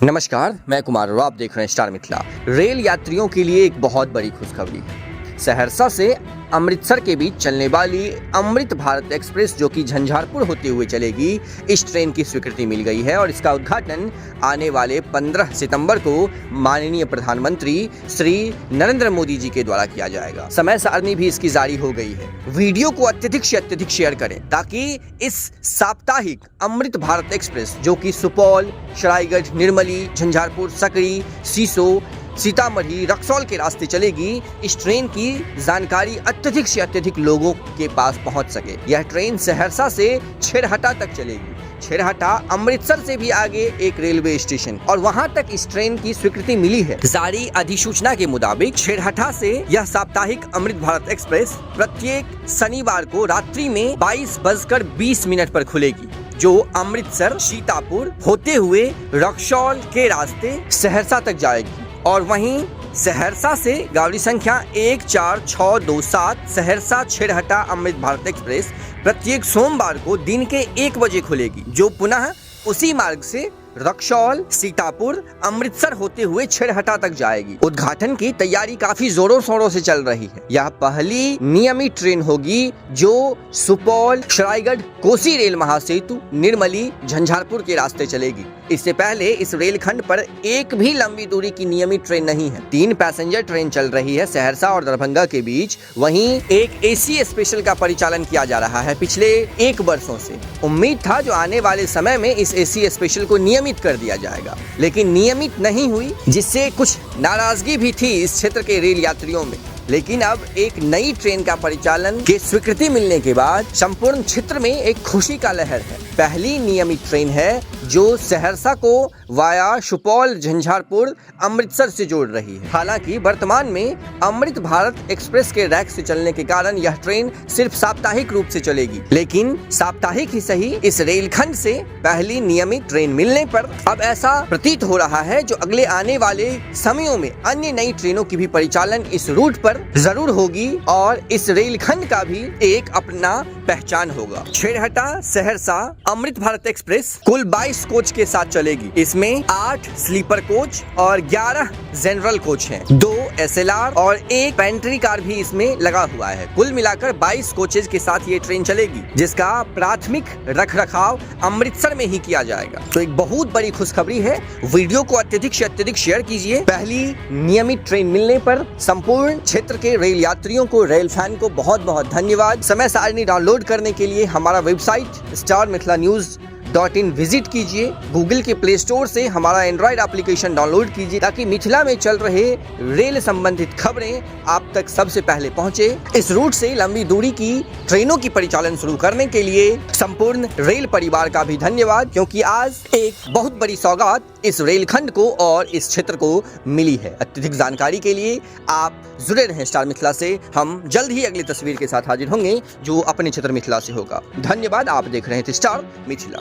नमस्कार, मैं कुमार और आप देख रहे हैं स्टार मिथिला। रेल यात्रियों के लिए एक बहुत बड़ी खुशखबरी है। सहरसा से अमृतसर के बीच चलने वाली अमृत भारत एक्सप्रेस जो कि झंझारपुर होते हुए चलेगी, इस ट्रेन की स्वीकृति मिल गई है और इसका उद्घाटन आने वाले 15 सितंबर को माननीय प्रधानमंत्री श्री नरेंद्र मोदी जी के द्वारा किया जाएगा। समय सारणी भी इसकी जारी हो गई है। वीडियो को अत्यधिक से अत्यधिक शेयर करें ताकि इस साप्ताहिक अमृत भारत एक्सप्रेस जो कि सुपौल, सरायगढ़, निर्मली, झंझारपुर, सकरी, सीसो, सीतामढ़ी, रक्सौल के रास्ते चलेगी, इस ट्रेन की जानकारी अत्यधिक से अत्यधिक लोगों के पास पहुंच सके। यह ट्रेन सहरसा से छेरहटा तक चलेगी। छेरहटा अमृतसर से भी आगे एक रेलवे स्टेशन और वहां तक इस ट्रेन की स्वीकृति मिली है। जारी अधिसूचना के मुताबिक छेरहटा से यह साप्ताहिक अमृत भारत एक्सप्रेस प्रत्येक शनिवार को रात्रि में 22:20 पर खुलेगी, जो अमृतसर, सीतापुर होते हुए रक्सौल के रास्ते सहरसा तक जाएगी और वहीं सहरसा से गाड़ी संख्या 14627 सहरसा छेरहटा अमृत भारत एक्सप्रेस प्रत्येक सोमवार को दिन के 1 बजे खुलेगी, जो पुनः उसी मार्ग से रक्सौल, सीतापुर, अमृतसर होते हुए छेरहटा तक जाएगी। उद्घाटन की तैयारी काफी जोरों शोरों से चल रही है। यह पहली नियमित ट्रेन होगी जो सुपौल, सरायगढ़, कोसी रेल महासेतु, निर्मली, झंझारपुर के रास्ते चलेगी। इससे पहले इस रेलखंड पर एक भी लंबी दूरी की नियमित ट्रेन नहीं है। 3 पैसेंजर ट्रेन चल रही है सहरसा और दरभंगा के बीच। वहीं एक एसी स्पेशल का परिचालन किया जा रहा है पिछले 1 वर्षों से। उम्मीद था जो आने वाले समय में इस एसी स्पेशल को नियमित कर दिया जाएगा, लेकिन नियमित नहीं हुई, जिससे कुछ नाराजगी भी थी इस क्षेत्र के रेल यात्रियों में। लेकिन अब एक नई ट्रेन का परिचालन की स्वीकृति मिलने के बाद संपूर्ण क्षेत्र में एक खुशी का लहर है। पहली नियमित ट्रेन है जो सहरसा को वाया सुपौल, झंझारपुर, अमृतसर से जोड़ रही है। हालांकि वर्तमान में अमृत भारत एक्सप्रेस के रैक से चलने के कारण यह ट्रेन सिर्फ साप्ताहिक रूप से चलेगी, लेकिन साप्ताहिक ही सही इस रेलखंड से पहली नियमित ट्रेन मिलने पर अब ऐसा प्रतीत हो रहा है जो अगले आने वाले समयों में अन्य नई ट्रेनों की भी परिचालन इस रूट पर जरूर होगी और इस रेलखंड का भी एक अपना पहचान होगा। छेरहटा सहरसा अमृत भारत एक्सप्रेस कुल 22 कोच के साथ चलेगी। इसमें 8 स्लीपर कोच और 11 जनरल कोच हैं। 2 SLR और 1 पेंट्री कार भी इसमें लगा हुआ है। कुल मिलाकर 22 कोचेज के साथ ये ट्रेन चलेगी, जिसका प्राथमिक रखरखाव अमृतसर में ही किया जाएगा। तो एक बहुत बड़ी खुशखबरी है। वीडियो को अत्यधिक से अत्यधिक शेयर कीजिए। पहली नियमित ट्रेन मिलने पर संपूर्ण क्षेत्र के रेल यात्रियों को, रेल फैन को बहुत बहुत धन्यवाद। समय सारणी डाउनलोड करने के लिए हमारा वेबसाइट starmithilanews.in विजिट कीजिए। गूगल के प्ले स्टोर से हमारा एंड्रॉइड एप्लीकेशन डाउनलोड कीजिए ताकि मिथिला में चल रहे रेल संबंधित खबरें आप तक सबसे पहले पहुंचे। इस रूट से लंबी दूरी की ट्रेनों की परिचालन शुरू करने के लिए संपूर्ण रेल परिवार का भी धन्यवाद, क्योंकि आज एक बहुत बड़ी सौगात इस रेलखंड को और इस क्षेत्र को मिली है। अत्यधिक जानकारी के लिए आप जुड़े रहें स्टार मिथिला से। हम जल्द ही अगली तस्वीर के साथ हाजिर होंगे जो अपने क्षेत्र मिथिला से होगा। धन्यवाद। आप देख रहे थे स्टार मिथिला।